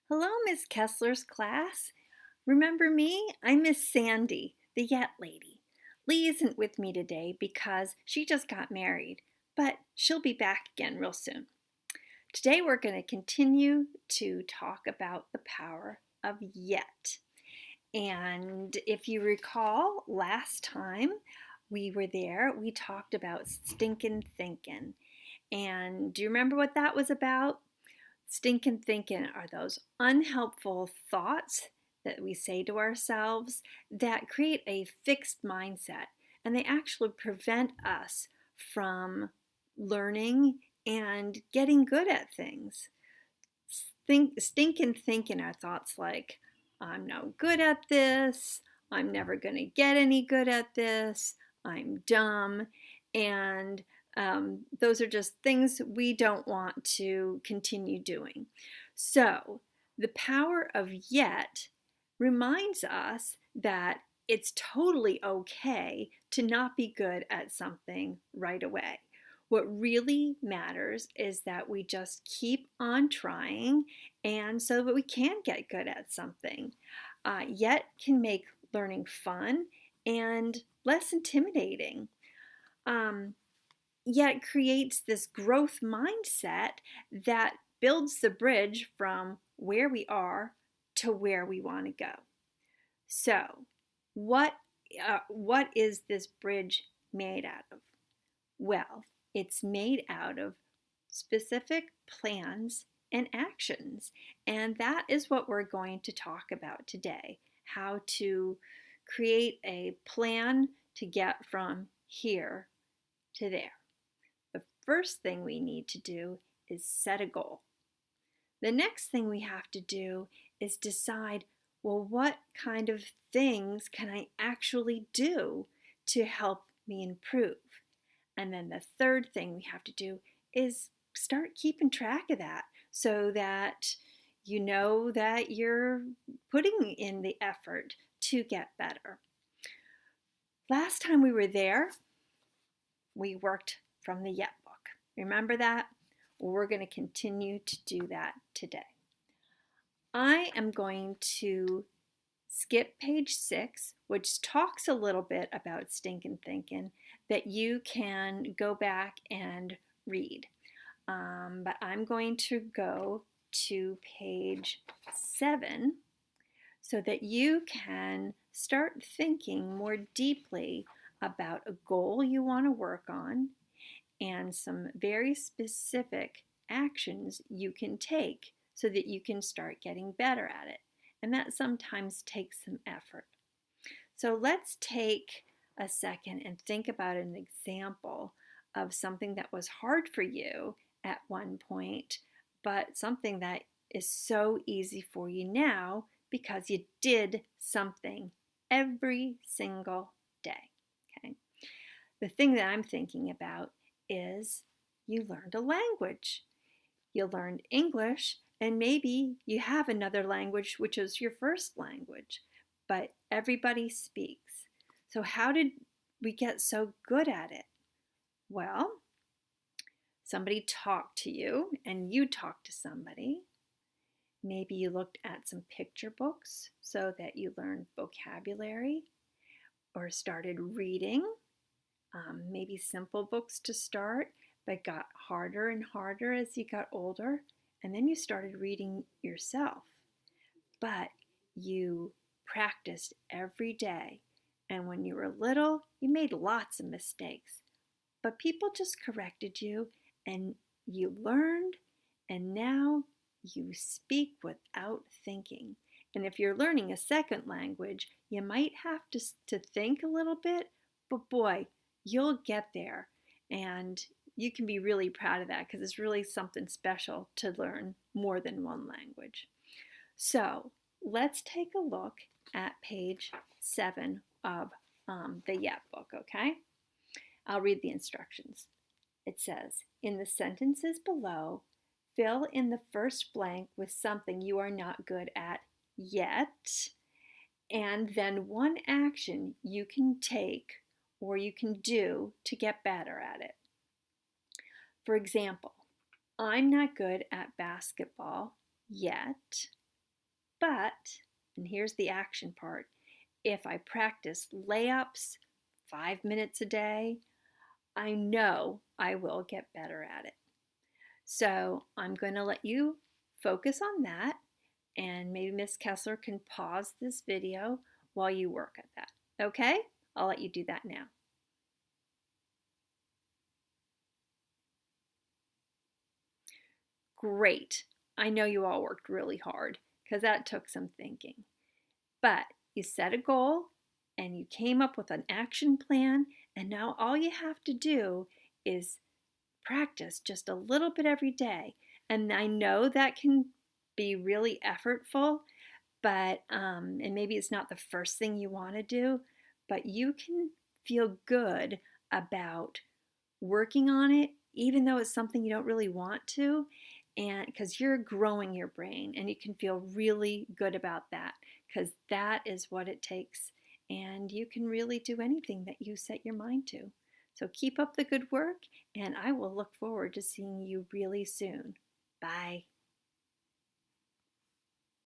Hello, Miss Kessler's class. Remember me? I'm Miss Sandy, the Yet Lady. Lee isn't with me today because she just got married, but she'll be back again real soon. Today we're going to continue to talk about the power of yet. And if you recall, last time we were there, we talked about stinkin' thinking. And do you remember what that was about? Stinking thinking are those unhelpful thoughts that we say to ourselves that create a fixed mindset, and they actually prevent us from learning and getting good at things. Stinking thinking are thoughts like, I'm no good at this, I'm never going to get any good at this, I'm dumb, and those are just things we don't want to continue doing. So, the power of yet reminds us that it's totally okay to not be good at something right away. What really matters is that we just keep on trying, and so that we can get good at something. Yet can make learning fun and less intimidating. Um, Yet creates this growth mindset that builds the bridge from where we are to where we want to go. So, what what is this bridge made out of? Well, it's made out of specific plans and actions, and that is what we're going to talk about today. How to create a plan to get from here to there. The first thing we need to do is set a goal. The next thing we have to do is decide, well, what kind of things can I actually do to help me improve? And then the third thing we have to do is start keeping track of that so that you know that you're putting in the effort to get better. Last time we were there, we worked from the Yet book. Remember that? We're going to continue to do that today. I am going to skip page 6, which talks a little bit about stinking thinking that you can go back and read. But I'm going to go to page 7 so that you can start thinking more deeply about a goal you want to work on and some very specific actions you can take so that you can start getting better at it. And that sometimes takes some effort. So let's take a second and think about an example of something that was hard for you at one point, but something that is so easy for you now because you did something every single day. Okay. The thing that I'm thinking about is you learned a language. You learned English, and maybe you have another language which is your first language, but everybody speaks. So, how did we get so good at it? Well, somebody talked to you, and you talked to somebody. Maybe you looked at some picture books so that you learned vocabulary or started reading. Maybe simple books to start, but got harder and harder as you got older. And then you started reading yourself. But you practiced every day. And when you were little, you made lots of mistakes. But people just corrected you, and you learned, and now you speak without thinking. And if you're learning a second language, you might have to think a little bit, but boy, you'll get there. And you can be really proud of that because it's really something special to learn more than one language. So let's take a look at page 7 of the Yet book, okay? I'll read the instructions. It says, in the sentences below, fill in the first blank with something you are not good at yet, and then one action you can take or you can do to get better at it. For example, I'm not good at basketball yet, But, and here's the action part, if I practice layups 5 minutes a day, I know I will get better at it. So I'm going to let you focus on that, and maybe Miss Kessler can pause this video while you work at that. Okay? I'll let you do that now. Great. I know you all worked really hard because that took some thinking. But you set a goal and you came up with an action plan, and now all you have to do is practice just a little bit every day. And I know that can be really effortful, but and maybe it's not the first thing you want to do, but you can feel good about working on it, even though it's something you don't really want to, and because you're growing your brain, and you can feel really good about that because that is what it takes, and you can really do anything that you set your mind to. So keep up the good work, and I will look forward to seeing you really soon. Bye.